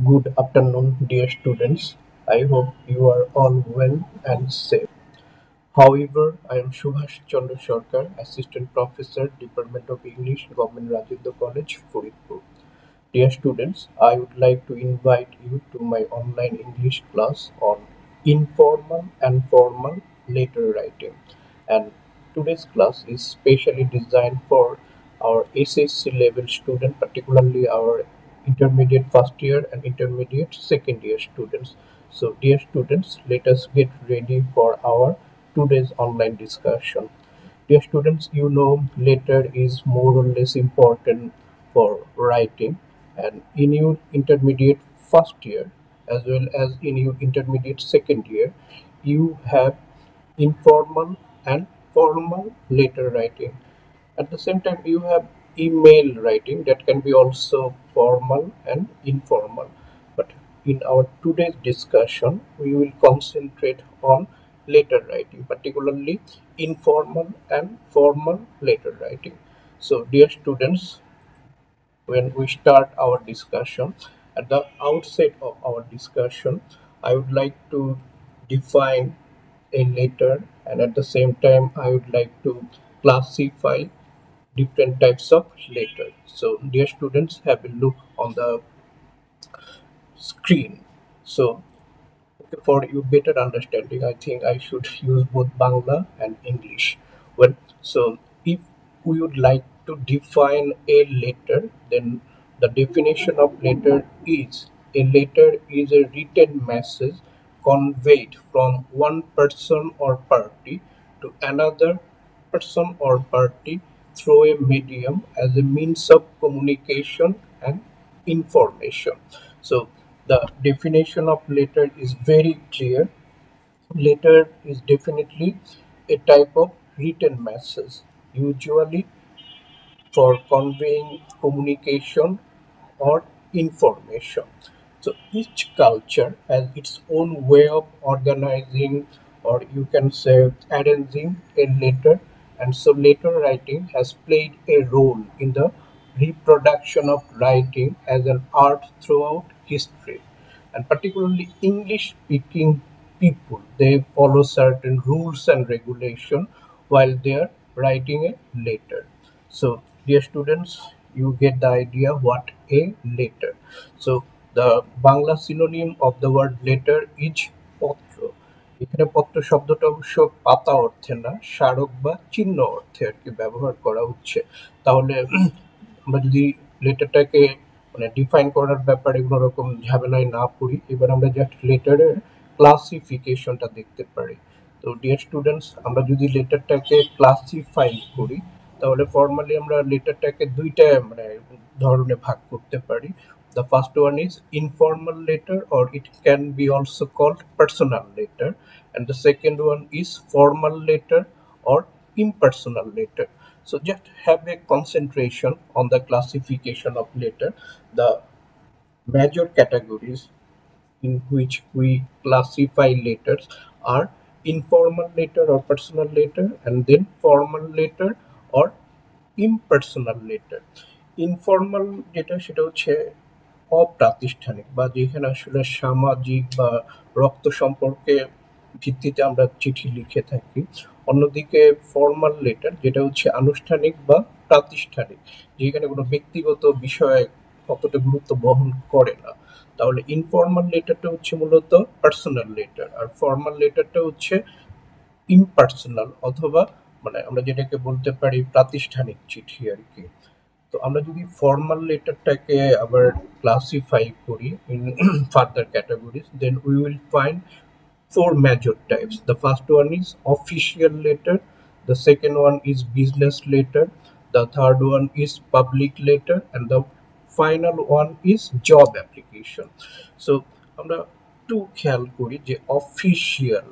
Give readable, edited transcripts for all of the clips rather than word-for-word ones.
Good afternoon, dear students. I hope you are all well and safe. However, I am Subhash Chandra Sarkar, Assistant Professor, Department of English, Government Rajendra College, Faridpur. Dear students, I would like to invite you to my online English class on informal and formal letter writing. And today's class is specially designed for our SSC level student, particularly our intermediate first year and intermediate second year students. So, dear students, let us get ready for our today's online discussion. Dear students, you know letter is more or less important for writing, and in your intermediate first year as well as in your intermediate second year, you have informal and formal letter writing. At the same time, you have email writing that can be also formal and informal. But in our today's discussion, we will concentrate on letter writing, particularly informal and formal letter writing. So, dear students, when we start our discussion, at the outset of our discussion, I would like to define a letter, and at the same time, I would like to classify different types of letter. So, dear students, have a look on the screen. So, okay, for you better understanding, I think I should use both Bangla and English. Well, so if we would like to define a letter, then the definition of letter is a letter is a written message conveyed from one person or party to another person or party through a medium as a means of communication and information. So the definition of letter is very clear. Letter is definitely a type of written message, usually for conveying communication or information. So each culture has its own way of organizing, or you can say arranging a letter, and so letter writing has played a role in the reproduction of writing as an art throughout history. And particularly English speaking people, they follow certain rules and regulation while they are writing a letter. So, dear students, you get the idea what a letter. So, the Bangla synonym of the word letter is পত্র। এখানে পত্র শব্দটা অবশ্য পাতা অর্থে না, স্মারক বা চিহ্ন অর্থে আর কি ব্যবহার করা হচ্ছে। তাহলে আমরা যদি লেটারটাকে মানে ডিফাইন করার ব্যাপারে কোনো রকম ঝামেলায় না পড়ি, এবার আমরা জাস্ট লেটারের ক্লাসিফিকেশনটা দেখতে পারি। তো ডিয়ার স্টুডেন্টস, আমরা যদি লেটারটাকে ক্লাসিফাই করি, তাহলে ফর্মালি আমরা লেটারটাকে দুইটা মানে ধরনে ভাগ করতে পারি। The first one is informal letter, or it can be also called personal letter, and the second one is formal letter or impersonal letter. So just have a concentration on the classification of letter. The major categories in which we classify letters are informal letter or personal letter, and then formal letter or impersonal letter. Informal যেটা সেটা হচ্ছে অপ্রাতিষ্ঠানিক, বা যেখানে আসলে সামাজিক বা রক্ত সম্পর্কে ভিত্তিতে আমরা চিঠি লিখে থাকি। অন্যদিকে ফর্মাল লেটার যেটা হচ্ছে আনুষ্ঠানিক বা প্রাতিষ্ঠানিক, যেখানে কোনো ব্যক্তিগত বিষয় অতটা গুরুত্ব বহন করে না। তাহলে ইনফর্মাল লেটারটা হচ্ছে মূলত পার্সোনাল লেটার, আর ফর্মাল লেটারটা হচ্ছে ইমপার্সোনাল, অথবা মানে আমরা যেটাকে বলতে পারি প্রাতিষ্ঠানিক চিঠি আর কি। তো আমরা যদি ফর্মাল লেটারটাকে আবার ক্লাসিফাই করি in further categories, then we will find four major types. The first one is official letter, the second one is business letter, the third one is public letter, and the final one is job application. So আমরা একটু খেয়াল করি যে official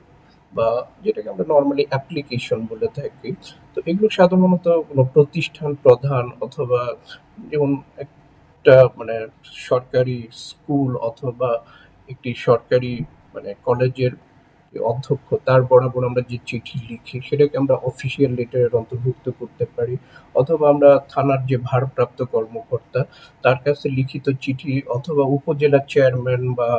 বা যেটাকে আমরা normally application বলে থাকি, তো এগুলো সাধারণত কোনো প্রতিষ্ঠান প্রধান অথবা যেমন একটা মানে সরকারি স্কুল অথবা একটি সরকারি মানে কলেজের অধ্যক্ষ তার বরাবর আমরা যে চিঠি লিখি সেটাকে আমরা অফিসিয়াল লেটারের অন্তর্ভুক্ত করতে পারি, অথবা আমরা থানার যে ভারপ্রাপ্ত কর্মকর্তা তার কাছে লিখিত চিঠি, অথবা উপজেলা চেয়ারম্যান বা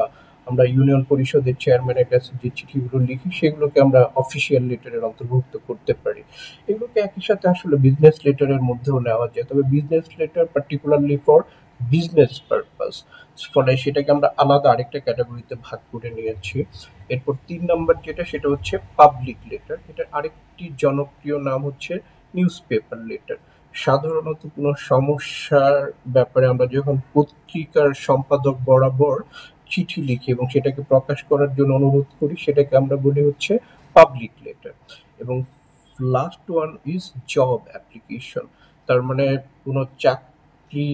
আমরা ইউনিয়ন পরিষদের চেয়ারম্যানের কাছে যে চিঠিগুলো লিখি সেগুলোকে আমরা অফিসিয়াল লেটারের অন্তর্ভুক্ত করতে পারি। এগুলোকে একই সাথে আসলে বিজনেস লেটারের মধ্যেও নেওয়া যায়, তবে business letter particularly for business purpose, ফলে সেটাকে আমরা আলাদা আরেকটা ক্যাটাগরিতে ভাগ করে নিয়েছি। এরপর ৩ নম্বর যেটা সেটা হচ্ছে পাবলিক লেটার। এটার আরেকটি জনপ্রিয় নাম হচ্ছে নিউজ পেপার লেটার। সাধারণত কোনো সমস্যার ব্যাপারে আমরা যখন পত্রিকার সম্পাদক বরাবর চিঠি লিখি এবং সেটাকে প্রকাশ করার জন্য অনুরোধ করি সেটাকে আমরা বলি হচ্ছে পাবলিক লেটার। এবং last one is job application. তার মানে কোনো চাকরি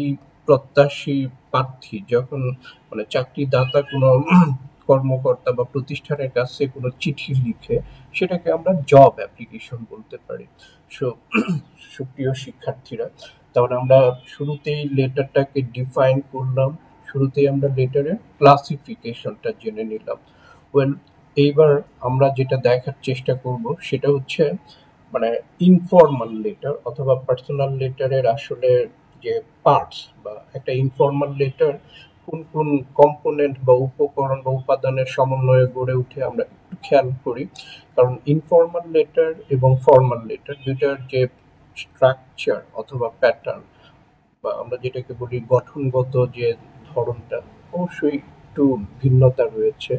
প্রত্যাশী প্রার্থী যখন মানে চাকরিদাতা কোনো কর্মকর্তা বা প্রতিষ্ঠানের কাছে কোনো চিঠি লিখে সেটাকে আমরা জব অ্যাপ্লিকেশন বলতে পারি। সো সুপ্রিয় শিক্ষার্থীরা, তাহলে আমরা শুরুতেই লেটারটাকে ডিফাইন করলাম, শুরুতেই আমরা লেটারের ক্লাসিফিকেশনটা জেনে নিলাম। ওয়েল, এইবার আমরা যেটা দেখার চেষ্টা করব সেটা হচ্ছে মানে ইনফর্মাল লেটার অথবা পার্সোনাল লেটারের আসলে যে পার্টস, বা একটা ইনফর্মাল লেটার কোন কোন কম্পোনেন্ট বা উপকরণ বা উপাদানের সমন্বয়ে গড়ে উঠে আমরা একটু খেয়াল করি। কারণ ইনফর্মাল লেটার এবং ফর্মাল লেটার দুইটার যে স্ট্রাকচার অথবা প্যাটার্ন, বা আমরা যেটাকে বলি গঠনগত যে ধরনটা, অবশ্যই একটু ভিন্নতা রয়েছে।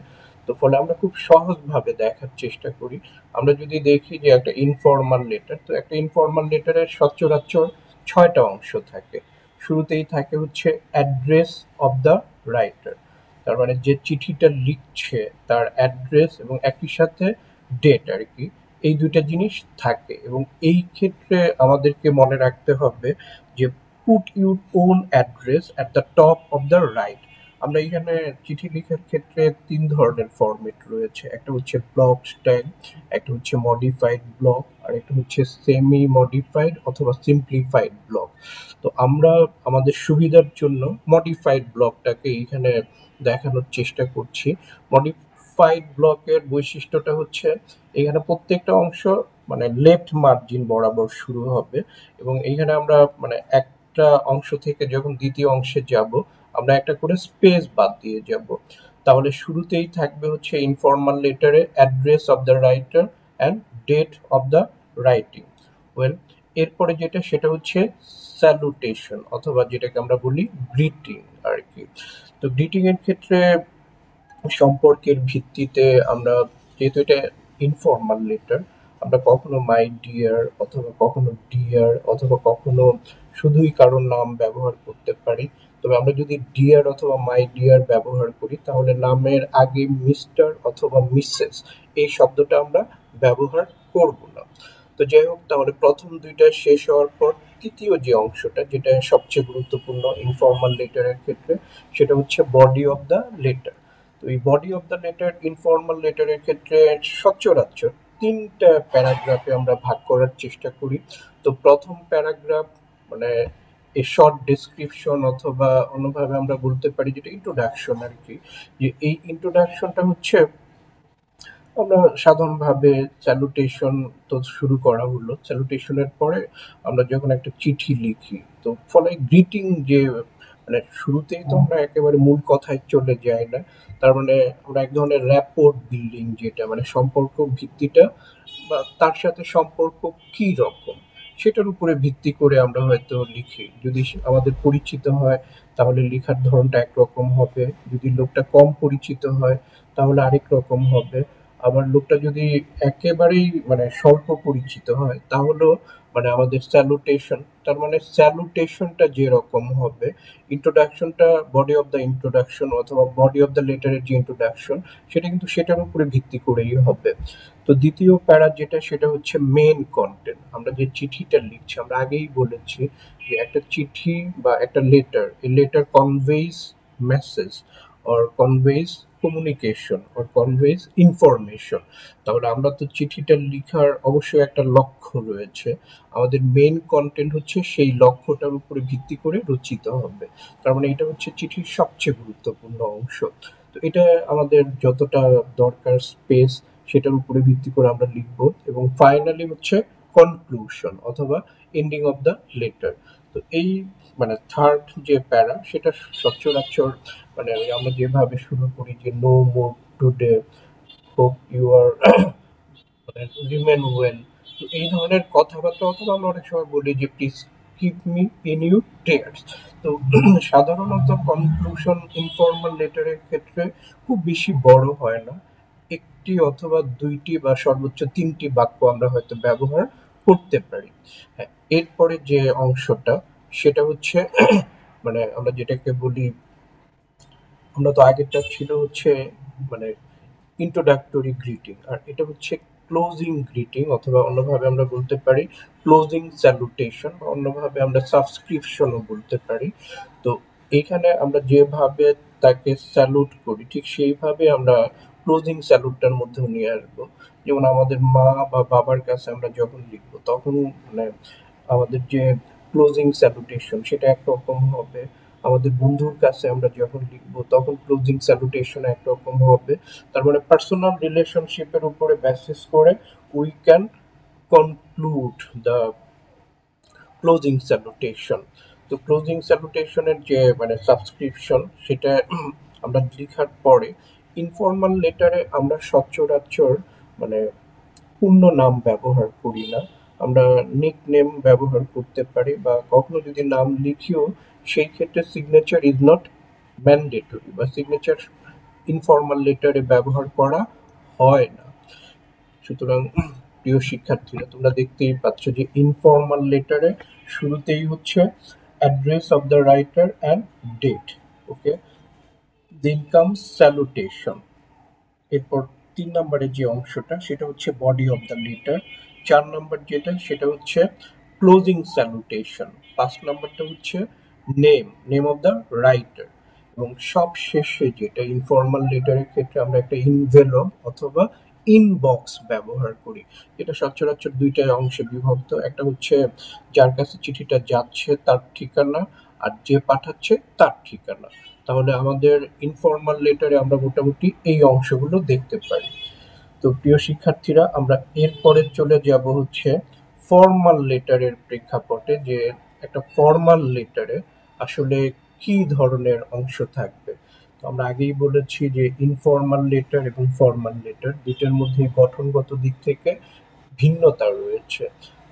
তো ফলে আমরা খুব সহজভাবে দেখার চেষ্টা করি। আমরা যদি দেখি যে একটা ইনফর্মাল লেটার, তো একটা ইনফর্মাল লেটারের সচরাচর ৬টা অংশ থাকে। শুরুতেই থাকে হচ্ছে অ্যাড্রেস অফ দ্য রাইটার, তার মানে যে চিঠিটা লিখছে তার অ্যাড্রেস এবং একই সাথে ডেট আর কি, এই দুইটা জিনিস থাকে। এবং এই ক্ষেত্রে আমাদেরকে মনে রাখতে হবে যে put your own address at the top of the right. আমরা এখানে চিঠি লেখার ক্ষেত্রে ৩ ধরনের ফরম্যাট রয়েছে, একটা হচ্ছে ব্লক স্টাইল, একটা হচ্ছে মডিফাইড ব্লক, আর একটা হচ্ছে সেমি মডিফাইড অথবা সিম্পলিফাইড ব্লক। তো আমরা আমাদের সুবিধার জন্য মডিফাইড ব্লকটাকে এখানে দেখানোর চেষ্টা করছি। মডিফাইড ব্লকের বৈশিষ্ট্যটা হচ্ছে এখানে প্রত্যেকটা অংশ মানে লেফট মার্জিন বরাবর শুরু হবে, এবং এইখানে আমরা মানে একটা অংশ থেকে যখন দ্বিতীয় অংশে যাব আমরা একটা করে স্পেস বাদ দিয়ে যাব। তাহলে শুরুতেই থাকবে হচ্ছে ইনফর্মাল লেটারে address of the writer and date of the writing. Well, এরপরে যেটা সেটা হচ্ছে স্যালুটেশন, অথবা যেটাকে আমরা বলি গ্রিটিং আর কি। তো গ্রিটিং এর ক্ষেত্রে সম্পর্কের ভিত্তিতে আমরা, যেহেতু এটা ইনফর্মাল লেটার, আমরা কখনো মাই ডিয়ার অথবা কখনো ডিয়ার অথবা কখনো শুধুই কারোর নাম ব্যবহার করতে পারি। তবে আমরা যদি ডিয়ার অথবা মাই ডিয়ার ব্যবহার করি তাহলে নামের আগে মিস্টার অথবা মিসেস এই শব্দটা আমরা ব্যবহার করব না। তো যাই হোক, তাহলে প্রথম দুইটা শেষ হওয়ার পর তৃতীয় যে অংশটা, যেটা সবচেয়ে গুরুত্বপূর্ণ ইনফর্মাল লেটারের ক্ষেত্রে, সেটা হচ্ছে বডি অফ দ্য লেটার। তো এই body of the letter informal লেটারের ক্ষেত্রে সচরাচর ৩টা প্যারাগ্রাফে আমরা ভাগ করার চেষ্টা করি। তো প্রথম প্যারাগ্রাফ মানে এ শর্ট ডেসক্রিপশন, অথবা অন্যভাবে আমরা বলতে পারি যেটা ইন্ট্রোডাকশন আর কি। যে এই ইন্ট্রোডাকশনটা হচ্ছে আমরা সাধারণভাবে স্যালুটেশন তো শুরু করা হলো, স্যালুটেশনের পরে আমরা যখন একটা চিঠি লিখি তো ফলে গ্রিটিং যে মানে শুরুতেই তো আমরা একেবারে মূল কথায় চলে যাই না। তার মানে আমরা এক ধরনের র্যাপোর্ট বিল্ডিং, যেটা মানে সম্পর্ক ভিত্তিটা বা তার সাথে সম্পর্ক কি রকম সেটার উপরে ভিত্তি করে আমরা হয়তো লিখি। যদি আমাদের পরিচিত হয় তাহলে লেখার ধরনটা একরকম হবে, যদি লোকটা কম পরিচিত হয় তাহলে আরেক রকম হবে, আবার লোকটা যদি একেবারেই মানে স্বল্প পরিচিত হয় তাহলেও মানে আমাদের স্যালুটেশন, তার মানে স্যালুটেশনটা যেরকম হবে, ইন্ট্রোডাকশনটা বডি অফ দ্য ইন্ট্রোডাকশন অথবা বডি অফ দ্য লেটারের যে ইন্ট্রোডাকশন সেটা কিন্তু সেটার উপরে ভিত্তি করেই হবে। তো দ্বিতীয় প্যারা যেটা সেটা হচ্ছে মেন কন্টেন্ট। আমরা যে চিঠিটা লিখছি, আমরা আগেই বলেছি যে একটা চিঠি বা একটা letter, a letter conveys message or conveys communication or conveys information। তাহলে আমরা তো চিঠিটা লিখার অবশ্যই একটা লক্ষ্য রয়েছে, আমাদের মেইন কন্টেন্ট হচ্ছে সেই লক্ষ্যটার উপরে ভিত্তি করে রচিত হবে। তার মানে এটা হচ্ছে চিঠির সবচেয়ে গুরুত্বপূর্ণ অংশ। তো এটা আমাদের যতটা দরকার স্পেস সেটার উপরে ভিত্তি করে আমরা লিখবো। এবং ফাইনালি হচ্ছে কনক্লুশন অথবা এন্ডিং অফ দ্য লেটার। তো এই মানে থার্ড যে প্যারা সেটা সচরাচর মানে আমরা যেভাবে শুরু করি যে no more today, hope you are মানে রিমেন ওয়েল, তো এই ধরনের কথাবার্তা অথবা আমরা অনেক সময় বলি যে please keep me in you prayers. তো সাধারণত কনক্লুশন ইনফর্মাল লেটারের ক্ষেত্রে খুব বেশি বড় হয় না, একটি অথবা দুইটি বা সর্বোচ্চ তিনটি বাক্য আমরা হয়তো ব্যবহার করতে পারি। হ্যাঁ, এরপরে যে অংশটা সেটা হচ্ছে মানে আমরা যেটাকে বলি, আমরা তো আগেরটা ছিল হচ্ছে মানে ইন্ট্রোডাক্টরি গ্রিটিং, আর এটা হচ্ছে ক্লোজিং গ্রিটিং অথবা অন্যভাবে আমরা বলতে পারি ক্লোজিং স্যালুটেশন, বা অন্যভাবে আমরা সাবস্ক্রিপশনও বলতে পারি। তো এখানে আমরা যেভাবে তাকে স্যালুট করি ঠিক সেইভাবে আমরা ক্লোজিং স্যালুটটার মধ্যেও নিয়ে আসবো। যেমন আমাদের মা বা বাবার কাছে আমরা যখন লিখবো তখন মানে আমাদের যে ক্লোজিং স্যালুটেশন সেটা একরকম হবে। আমাদের বন্ধুর কাছে আমরা যখন লিখবো তখন ক্লোজিং স্যালুটেশন একরকম হবে। তার মানে পার্সোনাল রিলেশনশিপের উপরে বেসিস করে we can conclude the closing salutation. তো ক্লোজিং স্যালুটেশনের যে মানে সাবস্ক্রিপশন সেটা আমরা লেখার পরে ইনফর্মাল লেটারে আমরা সচরাচর মানে পূর্ণ নাম ব্যবহার করি না, আমরা নিক নেম ব্যবহার করতে পারি, বা কখনো যদি নাম লিখিও সেই ক্ষেত্রে সিগনেচার ইজ নট ম্যান্ডেটরি বা সিগনেচার ইনফর্মাল লেটারে ব্যবহার করা হয় না। সুতরাং প্রিয় শিক্ষার্থীরা তোমরা দেখতেই পাচ্ছ যে ইনফর্মাল লেটারে শুরুতেই হচ্ছে address of the writer and date, okay, then comes salutation. এরপর ৩ নম্বরের যে অংশটা সেটা হচ্ছে বডি অফ দ্য লেটার, ৪ নম্বর যেটা সেটা হচ্ছে ক্লোজিং স্যালুটেশন, ৫ নম্বরটা হচ্ছে নেম অফ দ্য রাইটার, এবং সব শেষে যেটা ইনফর্মাল লেটারের ক্ষেত্রে আমরা একটা ইনভেলপ অথবা ইনবক্স ব্যবহার করি, যেটা সচরাচর দুইটা অংশে বিভক্ত। একটা হচ্ছে যার কাছে চিঠিটা যাচ্ছে তার ঠিকানা, আর যে পাঠাচ্ছে তার ঠিকানা। তাহলে আমাদের ইনফর্মাল লেটারে আমরা মোটামুটি এই অংশগুলো দেখতে পাই। তো প্রিয় শিক্ষার্থীরা আমরা এরপরে চলে যাব হচ্ছে ফর্মাল লেটারের প্রেক্ষাপটে, যে একটা ফর্মাল লেটারে আসলে কি ধরনের অংশ থাকবে। তো আমরা আগেই বলেছি যে ইনফর্মাল লেটার এবং ফর্মাল লেটার দুইটার মধ্যে গঠনগত দিক থেকে ভিন্নতা রয়েছে।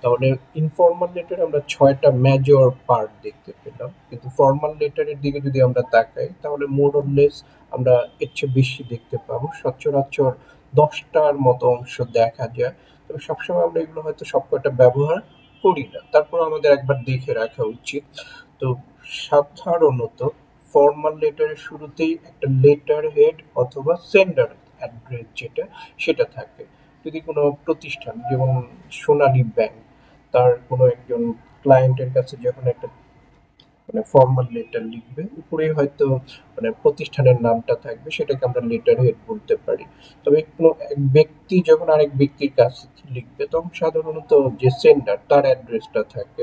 তাহলে ইনফর্মাল লেটারে আমরা ৬টা মেজর পার্ট দেখতে পেলাম, কিন্তু ফর্মাল লেটারের দিকে যদি আমরা তাকাই তাহলে মোর অর লেস আমরা এর চেয়ে বেশি দেখতে পাবো। সচরাচর ১০টার মতো অংশ দেখা যায়, তবে সবসময় আমরা এগুলো হয়তো সবকটা ব্যবহার করি না, তারপর আমাদের একবার দেখে রাখা উচিত। তো সাধারণত ফর্মাল লেটারের শুরুতেই একটা লেটার হেড অথবা সেন্ডার অ্যাড্রেস যেটা সেটা থাকে। যদি কোনো প্রতিষ্ঠান যেমন সোনালী ব্যাংক তার কোনো একজন ক্লায়েন্টের কাছে যখন একটা মানে ফর্মাল লেটার লিখবে, উপরে হয়তো মানে প্রতিষ্ঠানের নামটা থাকবে, সেটাকে আমরা লেটার হেড বলতে পারি। তবে কোনো এক ব্যক্তি যখন আরেক ব্যক্তির কাছে লিখবে তখন সাধারণত যে সেন্ডার তার অ্যাড্রেসটা থাকে।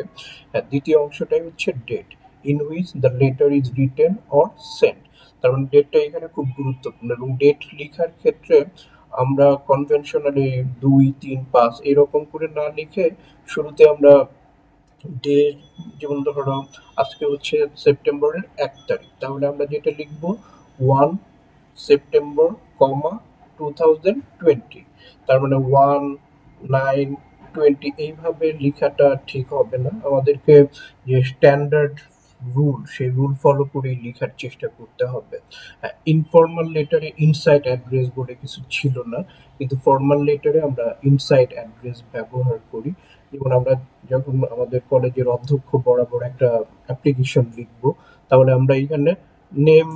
হ্যাঁ, দ্বিতীয় অংশটাই হচ্ছে date, in which the letter is written or sent. তার মানে ডেটটা এখানে খুব গুরুত্বপূর্ণ, এবং ডেট লেখার ক্ষেত্রে আমরা কনভেনশনালি ২, ৩, ৫ এরকম করে না লিখে শুরুতে আমরা ডেট, যেমন ধরো আজকে হচ্ছে সেপ্টেম্বরের ১ তারিখ, তাহলে আমরা যেটা লিখবো 1 সেপ্টেম্বর, 2020। তার মানে 1, 9, 20 এইভাবে লেখাটা ঠিক হবে না, আমাদেরকে যে স্ট্যান্ডার্ড রুল সেই রুল ফলো করেই লেখার চেষ্টা করতে হবে। ইনফর্মাল লেটারে ইনসাইড অ্যাড্রেস বলে কিছু ছিল না, কিন্তু ফর্মাল লেটারে আমরা ইনসাইড অ্যাড্রেস ব্যবহার করি। যেমন আমরা যখন আমাদের কলেজের অধ্যক্ষ বরাবর একটা অ্যাপ্লিকেশন লিখবো, তাহলে আমরা এখানে নেম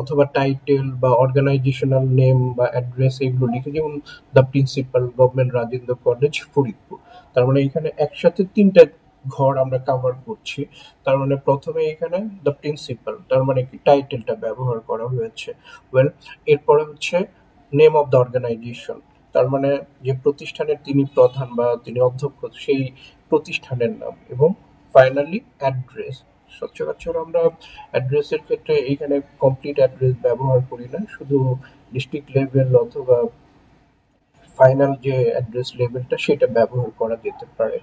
অথবা টাইটেল বা অর্গানাইজেশনাল নেম বা অ্যাড্রেস এগুলো লিখে, যেমন the principal, government Rajendra college Faridpur. তার মানে এখানে একসাথে ৩টা ঘর আমরা কভার করছি। তার মানে প্রথমে এখানে দ্য প্রিন্সিপাল, তার মানে কি টাইটেলটা ব্যবহার করা হয়েছে। ওয়েল, এরপরে হচ্ছে নেম অফ দ্য অর্গানাইজেশন, তার মানে যে প্রতিষ্ঠানের তিনি প্রধান বা তিনি অধ্যক্ষ সেই প্রতিষ্ঠানের নাম, এবং ফাইনালি অ্যাড্রেস। সচরাচর আমরা অ্যাড্রেসের ক্ষেত্রে এইখানে কমপ্লিট অ্যাড্রেস ব্যবহার করি না, শুধু ডিস্ট্রিক্ট লেভেল অথবা ফাইনাল যে অ্যাড্রেস লেভেলটা সেটা ব্যবহার করা যেতে পারে।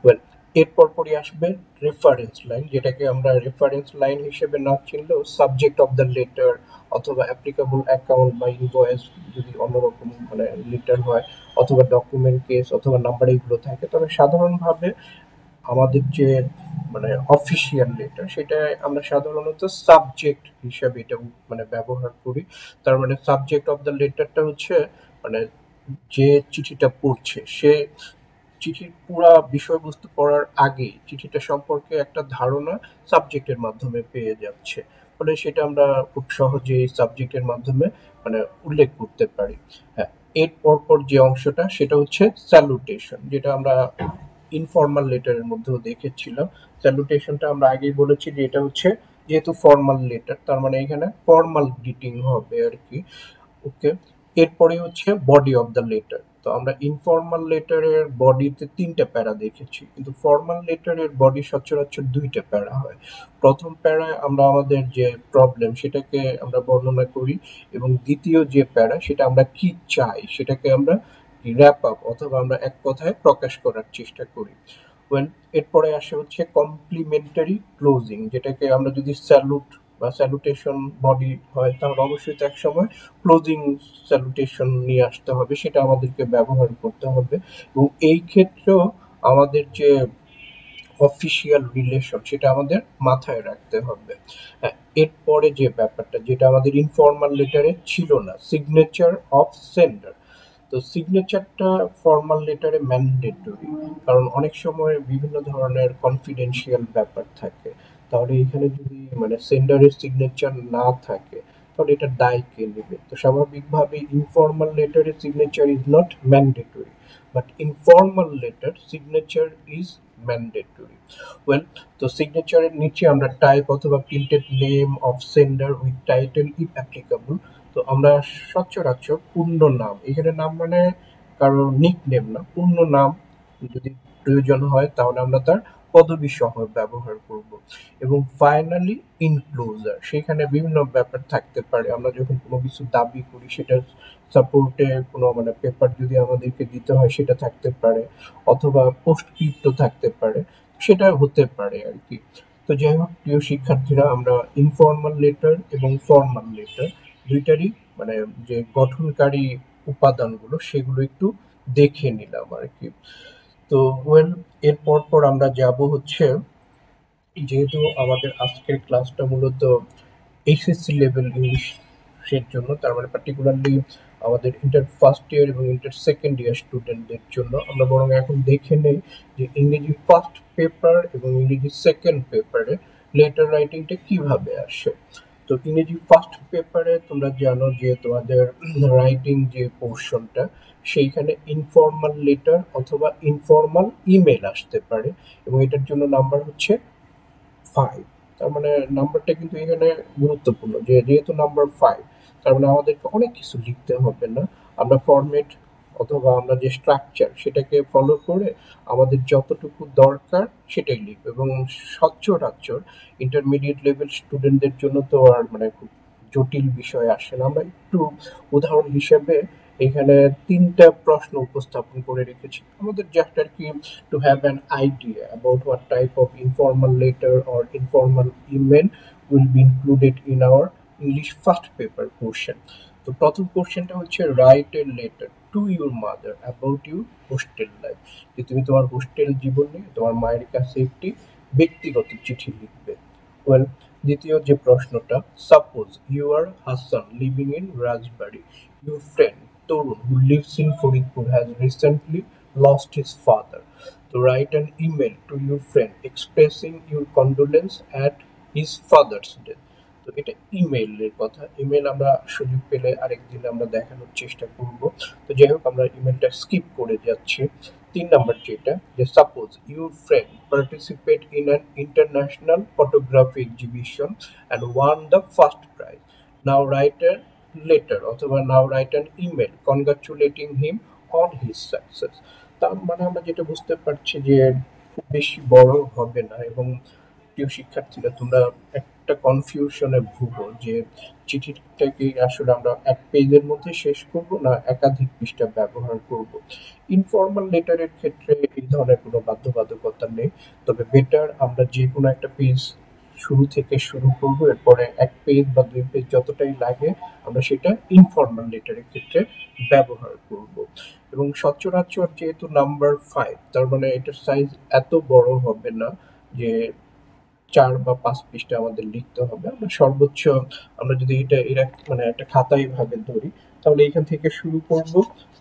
ওয়েল, এর পরপরই আসবে রেফারেন্স লাইন, যেটাকে আমরা রেফারেন্স লাইন হিসেবে না চিনলেও সাবজেক্ট অফ দ্য লেটার অথবা অ্যাপ্লিকেবল অ্যাকাউন্ট বা ইনভয়েস যদি অন্যরকম মানে লেটার হয়, অথবা ডকুমেন্ট কেস অথবা নাম্বার এগুলো থাকে, তবে সাধারণভাবে আমাদের যে মানে অফিসিয়াল লেটার সেটা আমরা সাধারণত সাবজেক্ট হিসাবে এটা মানে ব্যবহার করি। তার মানে সাবজেক্ট অফ দ্য লেটারটা হচ্ছে মানে যে চিঠিটা পড়ছে সে চিঠির পুরা বিষয়বস্তু পড়ার আগে চিঠিটা সম্পর্কে একটা ধারণা সাবজেক্টের মাধ্যমে পেয়ে যাচ্ছে, ফলে সেটা আমরা খুব সহজেই সাবজেক্টের মাধ্যমে মানে উল্লেখ করতে পারি। হ্যাঁ, এর পরপর যে অংশটা সেটা হচ্ছে স্যালুটেশন, যেটা আমরা ইনফর্মাল লেটারের মধ্যেও দেখেছিলাম। স্যালুটেশনটা আমরা আগেই বলেছি যে এটা হচ্ছে যেহেতু ফর্মাল লেটার, তার মানে এখানে ফর্মাল গ্রিটিং হবে আর কি। ওকে, এরপরে হচ্ছে বডি অফ দ্য লেটার। তো আমরা ইনফর্মাল লেটারের বডিতে ৩টা প্যারা দেখেছি, কিন্তু ফর্মাল লেটারের বডি সচরাচর ২টা প্যারা হয়। প্রথম প্যারায় আমরা আমাদের যে প্রবলেম সেটাকে আমরা বর্ণনা করি, এবং দ্বিতীয় যে প্যারা সেটা আমরা কি চাই সেটাকে আমরা র্যাপ আপ অথবা আমরা এক কথায় প্রকাশ করার চেষ্টা করি। ওয়েল, এরপরে আসে হচ্ছে কমপ্লিমেন্টারি ক্লোজিং, যেটাকে আমরা যদি স্যালুট বা স্যালুটেশন বডি হয় তাহলে অবশ্যই তো এক সময় ক্লোজিং স্যালুটেশন নিয়ে আসতে হবে, সেটা আমাদেরকে ব্যবহার করতে হবে। এবং এই ক্ষেত্রেও আমাদের যে অফিসিয়াল রিলেশন সেটা আমাদের মাথায় রাখতে হবে। হ্যাঁ, এরপরে যে ব্যাপারটা যেটা আমাদের ইনফর্মাল লেটারে ছিল না, সিগনেচার অফ সেন্ডার। তো সিগনেচারটা ফর্মাল লেটারে ম্যান্ডেটরি, কারণ অনেক সময় বিভিন্ন ধরনের কনফিডেন্সিয়াল ব্যাপার থাকে। তাহলে এখানে যদি মানে সেন্ডারের সিগনেচার না থাকে তাহলে এটা দায় কে নেবে? তো স্বাভাবিকভাবে ইনফর্মাল লেটারের signature is not mandatory, but informal letter signature is mandatory. Well, তো সিগনেচারের নিচে আমরা টাইপ অথবা printed name of sender with title if applicable. তো আমরা সচরাচর পূর্ণ নাম, এখানে নাম মানে কারো নিক নেম না, পূর্ণ নাম যদি প্রয়োজন হয় তাহলে আমরা তার পদবী সহ ব্যবহার করব। এবং ফাইনালি ইনক্লোজার, সেখানে বিভিন্ন ব্যাপার থাকতে পারে। আমরা যখন কোনো কিছু দাবি করি সেটার সাপোর্টে কোনো মানে পেপার যদি আমাদেরকে দিতে হয় সেটা থাকতে পারে, অথবা পোস্টস্ক্রিপ্টও থাকতে পারে, সেটা হতে পারে আর কি। তো যাই হোক, প্রিয় শিক্ষার্থীরা, আমরা ইনফর্মাল লেটার এবং ফর্মাল লেটার দুইটারই মানে যে গঠনকারী উপাদানগুলো সেগুলো একটু দেখে নিলাম আর কি। তো ওয়েল, এর পর আমরা যাব হচ্ছে, যেহেতু আমাদের আজকের ক্লাসটা মূলত এইচএসসি লেভেল ইংলিশের জন্য, তার মানে পার্টিকুলারলি আমাদের ইন্টার ফার্স্ট ইয়ার এবং ইন্টার সেকেন্ড ইয়ার স্টুডেন্টদের জন্য, আমরা বরং এখন দেখে নেই যে ইংরেজি ফার্স্ট পেপার এবং ইংরেজি সেকেন্ড পেপারে লেটার রাইটিংটা কিভাবে আসে। তো ইংরেজি ফার্স্ট পেপারে তোমরা জানো যে তোমাদের রাইটিং যে পোর্শনটা সেইখানে ইনফর্মাল লেটার অথবা ইনফর্মাল ইমেল আসতে পারে, এবং এটার জন্য নাম্বার হচ্ছে 5। তার মানে নাম্বারটা কিন্তু এখানে গুরুত্বপূর্ণ, যে যেহেতু নাম্বার 5 তার মানে আমাদেরকে অনেক কিছু লিখতে হবে না। আমরা ফরম্যাট অথবা আমরা যে স্ট্রাকচার সেটাকে ফলো করে আমাদের যতটুকু দরকার সেটাই লিখবো। এবং সচরাচর ইন্টারমিডিয়েট লেভেল স্টুডেন্টদের জন্য তো আর মানে খুব জটিল বিষয় আসে না। আমরা একটু উদাহরণ হিসেবে এখানে 3টা প্রশ্ন উপস্থাপন করে রেখেছি আমাদের, জাস্ট আর কি to have an idea about what type of informal letter or informal email will be included in our English first paper portion. তো প্রথম কোশ্চেনটা হচ্ছে write a letter to your mother about your hostel life, যে তুমি তোমার hostel জীবন নিয়ে তোমার মায়ের কাছে একটি ব্যক্তিগত চিঠি লিখবে। ওয়েল, দ্বিতীয় যে প্রশ্নটা, suppose you are Hasan living in Rajbari, your friend Tarun who lives in Faridpur has recently lost his father. To write an email to your friend expressing your condolence at his father's death. তো এটা ইমেইলের কথা। ইমেইল আমরা সুযোগ পেলে আরেকদিন আমরা দেখানোর চেষ্টা করব। তো যাই হোক, আমরা ইমেইলটা স্কিপ করে যাচ্ছি। 3 নাম্বার যেটা, যে suppose your friend participate in an international photography exhibition and won the first prize. Now write a letter অথবা now write an email congratulating him on his success. তার মানে আমরা যেটা বুঝতে পারছি যে খুব বেশি বড় হবে না। এবং প্রিয় শিক্ষার্থীরা, তোমরা একটা কনফিউশনে ভুগো যে চিঠিটাকে আসলে আমরা এক পেজের মধ্যে শেষ করব না একাধিক পৃষ্ঠা ব্যবহার করব। ইনফর্মাল লেটারের ক্ষেত্রে এই ধরনের কোনো বাধ্যবাধকতা নেই, তবে বেটার আমরা যে কোনো একটা পেজ শুরু থেকে শুরু করব, এরপরে এক পেজ বা দুই পেজ যতটাই লাগে আমরা সেটা ইনফর্মাল লেটারের ক্ষেত্রে ব্যবহার করব। এবং সচরাচর যেহেতু নাম্বার 5, তার মানে এটার সাইজ এত বড় হবে না যে 4 বা 5 পৃষ্ঠা আমাদের লিখতে হবে। আমরা সর্বোচ্চ আমরা যদি এটা মানে একটা খাতায় ভাবে ধরি, তাহলে এখান থেকে শুরু করব,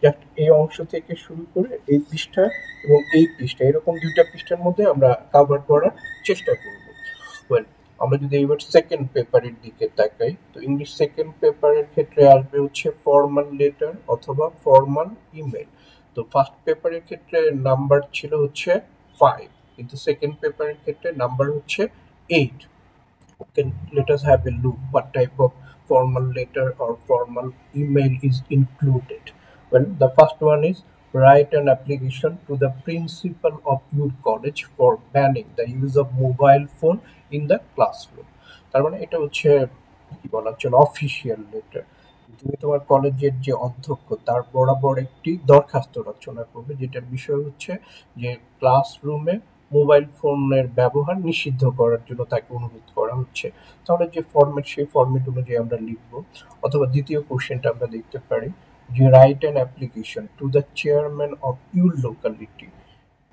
জাস্ট এই অংশ থেকে শুরু করে এই পৃষ্ঠা এবং এই পৃষ্ঠা এরকম 2টা পৃষ্ঠার মধ্যে আমরা কভার করার চেষ্টা করব। ওয়েল, আমরা যদি এবার সেকেন্ড পেপারের দিকে তাকাই, তো ইংলিশ সেকেন্ড পেপারের ক্ষেত্রে আসবে হচ্ছে ফর্মাল লেটার অথবা ফর্মাল ইমেল। তো ফার্স্ট পেপারের ক্ষেত্রে নাম্বার ছিল হচ্ছে 5, কিন্তু সেকেন্ড পেপারের ক্ষেত্রে নাম্বার হচ্ছে 8. Okay, let us have a look what type of formal letter or formal email is included. Well, the first one is write an application to the principal of your college for banning the use of mobile phone in the classroom. তার মানে এটা হচ্ছে কি বলা হচ্ছে official letter. তুমি তোমার কলেজের যে অধ্যক্ষ তার বরাবর একটি দরখাস্ত রচনা করবে, যেটার বিষয় হচ্ছে যে ক্লাসরুমে মোবাইল ফোনের ব্যবহার নিষিদ্ধ করার জন্য তাকে অনুরোধ করা হচ্ছে। তাহলে যে ফরম্যাট, সেই ফরম্যাট অনুযায়ী আমরা লিখব। অথবা দ্বিতীয় কোশ্চেনটা আমরা দেখতে পারি যে write an application to the chairman of your locality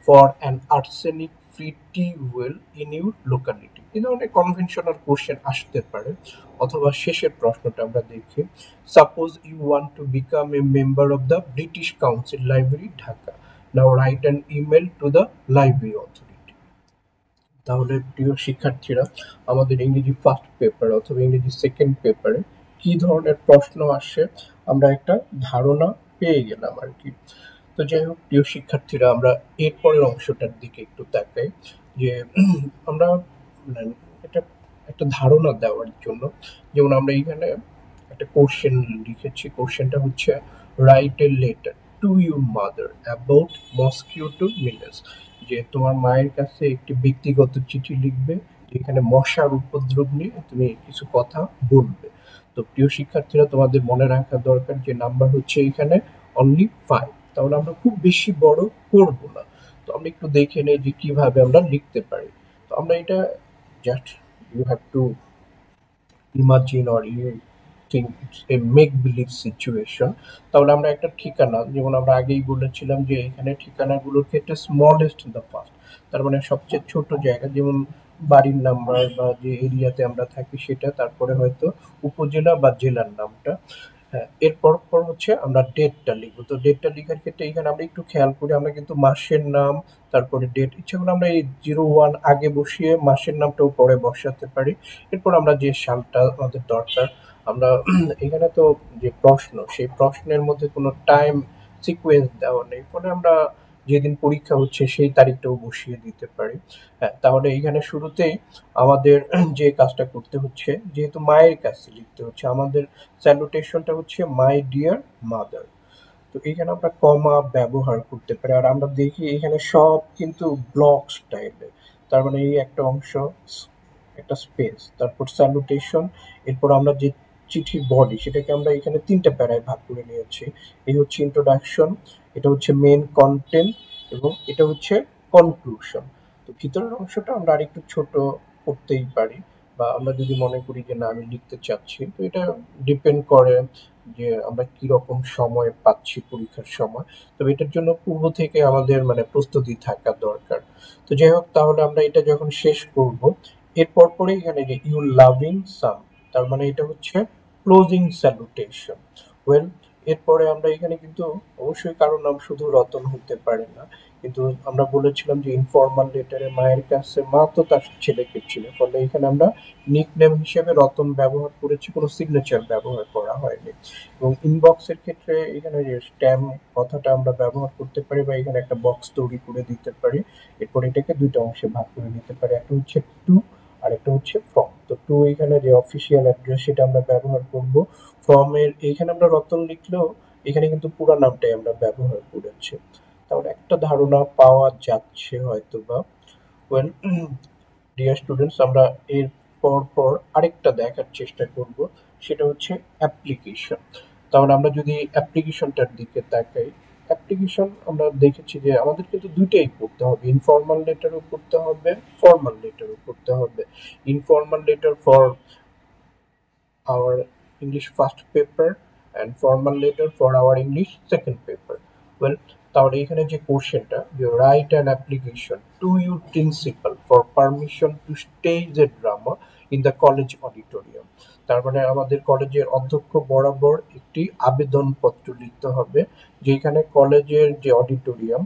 for an arsenic free T well in your locality. এই ধরনের কনভেনশনাল কোশ্চেন আসতে পারে। অথবা শেষের প্রশ্নটা আমরা দেখি, suppose you want to become a member of the British Council library Dhaka, now write an email to the library authority. তাহলে প্রিয় শিক্ষার্থীরা, আমাদের ইংরেজি ফার্স্ট পেপার অথবা ইংরেজি সেকেন্ড পেপারে কি ধরনের প্রশ্ন আসে আমরা একটা ধারণা পেয়ে গেলাম আর কি। তো যাই হোক প্রিয় শিক্ষার্থীরা, আমরা এরপরের অংশটার দিকে একটু তাকাই যে আমরা মানে এটা একটা ধারণা দেওয়ার জন্য, যেমন আমরা এখানে একটা কোশ্চেন লিখেছি। কোশ্চেনটা হচ্ছে write a letter to your mother about mosquito menace, যে তোমার মায়ের কাছে একটি ব্যক্তিগত চিঠি লিখবে, যেখানে মশার উপদ্রব নিয়ে তুমি কিছু কথা বলবে। তো প্রিয় শিক্ষার্থীরা, তোমাদের মনে রাখা দরকার যে নাম্বার হচ্ছে এখানে অনলি 5, তাহলে আমরা খুব বেশি বড় করব না। তো আমরা একটু দেখে নেই যে কিভাবে আমরা লিখতে পারি। তো আমরা এটা just you have to imagine or you think it's a make believe situation. তাহলে আমরা একটা ঠিকানা, যেমন আমরা আগেই বলেছিলাম যে এখানে ঠিকানাগুলোর ক্ষেত্রে স্মলেস্ট দ্য ফার্স্ট, তার মানে সবচেয়ে ছোট জায়গা, যেমন বাড়ির নাম্বার বা যে এরিয়াতে আমরা থাকি সেটা, তারপরে হয়তো উপজেলা বা জেলার নামটা। হ্যাঁ, এরপর পর হচ্ছে আমরা ডেটটা লিখবো। তো ডেটটা লেখার ক্ষেত্রে এখানে আমরা একটু খেয়াল করি, আমরা কিন্তু মাসের নাম তারপরে ডেট, ইচ্ছা করলে আমরা এই 01 আগে বসিয়ে মাসের নামটাও পরে বসাতে পারি। এরপর আমরা যে সালটা আমাদের দরকার, আমরা এখানে তো যে প্রশ্ন, সেই প্রশ্নের মধ্যে কোনো টাইম সিকোয়েন্স দেওয়া নেই, ফলে আমরা যেদিন পরীক্ষা হচ্ছে সেই তারিখটাও বসিয়ে দিতে পারি। হ্যাঁ, তাহলে এখানে শুরুতেই আমাদের যে কাজটা করতে হচ্ছে, যেহেতু মায়ের কাছে লিখতে হচ্ছে, আমাদের স্যালুটেশনটা হচ্ছে মাই ডিয়ার মাদার। তো এখানে আমরা কমা ব্যবহার করতে পারি। আর আমরা দেখি এখানে সব কিন্তু ব্লক স্টাইলের, তার মানে এই একটা অংশ, একটা স্পেস, তারপর স্যালুটেশন, এরপর আমরা যে চিঠির বডি সেটাকে আমরা এখানে 3টা প্যারায় ভাগ করে নিয়েছি। এই হচ্ছে ইন্ট্রোডাকশন, এটা হচ্ছে মেন কন্টেন্ট, এবং এটা হচ্ছে কনক্লুশন। তো ভিতরের অংশটা আমরা আরেকটু ছোট করতেই পারি, বা আমরা যদি মনে করি যে না আমি লিখতে চাচ্ছি, তো এটা ডিপেন্ড করে যে আমরা কিরকম সময় পাচ্ছি পরীক্ষার সময়। তবে এটার জন্য পূর্ব থেকে আমাদের মানে প্রস্তুতি থাকা দরকার। তো যাই হোক, তাহলে আমরা এটা যখন শেষ করব, এরপর পরে এখানে যে ইউ লাভিং সাম, তার মানে এটা হচ্ছে ক্লোজিং স্যালুটেশন। ওয়েল, এরপরে আমরা এখানে কিন্তু অবশ্যই কারো নাম শুধু রতন হতে পারে না, কিন্তু আমরা বলেছিলাম যে ইনফর্মাল লেটারে মায়ের কাছে মা তো তার ছেলেকে ছিল, ফলে এখানে আমরা নিকনেম হিসেবে রতন ব্যবহার করেছি, কোনো সিগনেচার ব্যবহার করা হয়নি। এবং ইনবক্সের ক্ষেত্রে এখানে যে স্ট্যাম্প কথাটা আমরা ব্যবহার করতে পারি, বা এখানে একটা বক্স তৈরি করে দিতে পারি। এরপর এটাকে 2টা অংশে ভাগ করে নিতে পারি, একটা হচ্ছে টু আর একটা হচ্ছে ফ্রম। তো টু এখানে যে অফিসিয়াল অ্যাড্রেস সেটা আমরা ব্যবহার করব। ফ্রম এর এইখানে আমরা রতন লিখলেও এখানে কিন্তু পুরো নামটাই আমরা ব্যবহার করেছি। তাহলে একটা ধারণা পাওয়া যাচ্ছে হয়তো বা। ওয়েল ডিয়ার স্টুডেন্টস, আমরা এর পর পর আরেকটা দেখার চেষ্টা করব, সেটা হচ্ছে অ্যাপ্লিকেশন। তাহলে আমরা যদি অ্যাপ্লিকেশনটার দিকে তাকাই, অ্যাপ্লিকেশন আমরা দেখেছি যে আমাদের কিন্তু দুইটাই পড়তে হবে, ইনফর্মাল লেটারও পড়তে হবে, ফর্মাল লেটারও পড়তে হবে। Informal letter for our English first paper and formal letter for our English second paper. Well, তাহলে এখানে যে কোশ্চেনটা, যে write an application to your principal for permission to stage a drama in the college auditorium. তার মানে আমাদের কলেজের অধ্যক্ষ বরাবর একটি আবেদনপত্র লিখতে হবে, যেখানে কলেজের যে অডিটোরিয়াম,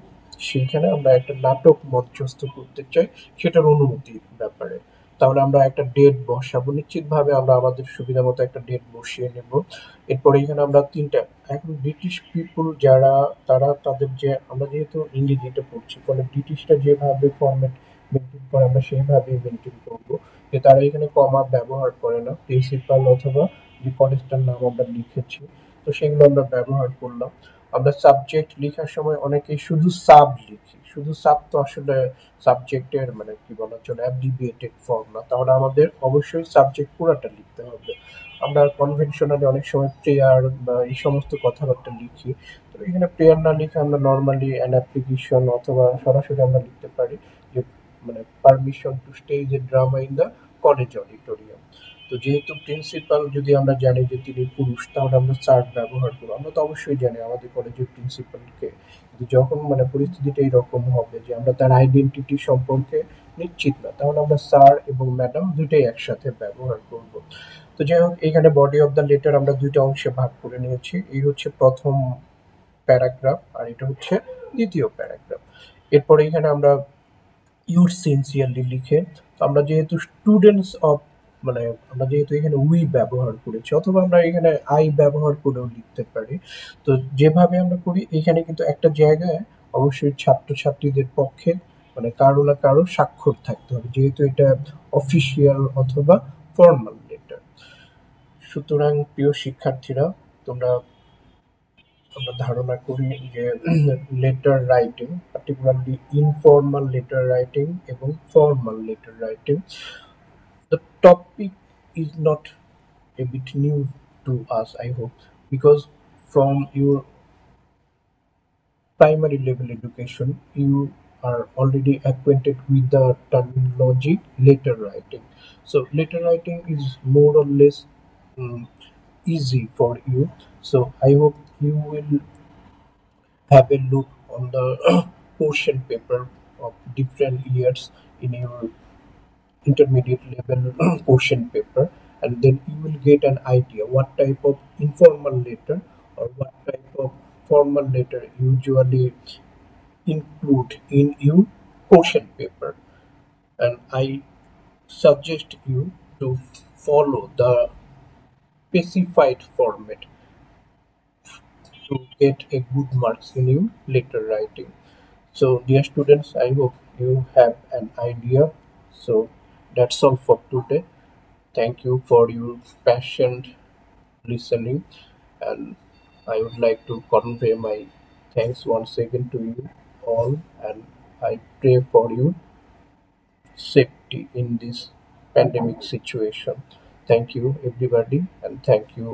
সেইখানে আমরা একটা নাটক মঞ্চস্থ করতে চাই, সেটার অনুমতির ব্যাপারে। তাহলে আমরা একটা ডেট বসাবো, নিশ্চিতভাবে আমরা আমাদের সুবিধা মতো একটা ডেট বসিয়ে নেব। এরপরে এখানে আমরা তিনটা, এখন ব্রিটিশ পিপুল যারা, তারা তাদের যে, আমরা যেহেতু ইংরেজিটা পড়ছি, ফলে ব্রিটিশরা যেভাবে ফরম্যাট মেনটেন করে আমরা সেইভাবেই মেনটেন করব, যে তারা এখানে কমা ব্যবহার করে না, প্রিন্সিপাল অথবা যে কলেজটার নাম আমরা লিখেছি, তো সেগুলো আমরা ব্যবহার করলাম। আমরা সাবজেক্ট লেখার সময় অনেকেই শুধু সাব লিখি, শুধু সাব তো আসলে সাবজেক্টের মানে কি বলা চলে অ্যাব্রিভিয়েটেড ফর্ম না, তাহলে আমাদের অবশ্যই সাবজেক্ট পুরাটা লিখতে হবে। আমরা কনভেনশনালি অনেক সময় প্রেয়ার বা এই সমস্ত কথাবার্তা লিখি, তো এখানে প্রেয়ার না লিখে আমরা নর্মালি অ্যান অ্যাপ্লিকেশন অথবা সরাসরি আমরা লিখতে পারি যে মানে permission to stage a drama in the college auditorium. তো যেহেতু প্রিন্সিপাল যদি আমরা জানি যে তিনি পুরুষ, তাহলে আমরা স্যার ব্যবহার করবো। আমরা তো অবশ্যই জানি আমাদের কলেজের প্রিন্সিপালকে, কিন্তু যখন মানে পরিস্থিতিটা এরকম হবে যে আমরা তার আইডেন্টিটি সম্পর্কে নিশ্চিত না, তাহলে আমরা স্যার এবং ম্যাডাম দুইটাই একসাথে ব্যবহার করব। তো যাই হোক, এখানে বডি অফ দ্য লেটার আমরা দুইটা অংশে ভাগ করে নিয়েছি, এই হচ্ছে প্রথম প্যারাগ্রাফ আর এটা হচ্ছে দ্বিতীয় প্যারাগ্রাফ। এরপরে এখানে আমরা ইউর সিনসিয়ারলি লিখে, তো আমরা যেহেতু স্টুডেন্টস অফ, মানে আমরা যেহেতু এখানে উই ব্যবহার করেছি, অথবা আমরা এখানে আই ব্যবহার করেও লিখতে পারি। তো যেভাবে আমরা করি এখানে কিন্তু একটা জায়গায় অবশ্যই ছাত্রছাত্রীদের পক্ষে মানে কারো না কারো স্বাক্ষর থাকতে হবে, যেহেতু এটা অফিসিয়াল অথবা ফর্মাল লেটার। সুতরাং প্রিয় শিক্ষার্থীরা, তোমরা, আমরা ধারণা করি যে letter writing, particularly informal letter writing এবং formal letter writing, the topic is not a bit new to us, I hope, because from your primary level education, you are already acquainted with the terminology letter writing. So, letter writing is more or less um, easy for you. So, I hope you will have a look on the portion paper of different years in your intermediate level question paper, and then you will get an idea what type of informal letter or what type of formal letter usually include in your question paper. And I suggest you to follow the specified format to get a good marks in your letter writing. So dear students, I hope you have an idea. So that's all for today. Thank you for your patient listening, and I would like to convey my thanks once again to you all, and I pray for your safety in this pandemic situation. Thank you, everybody, and thank you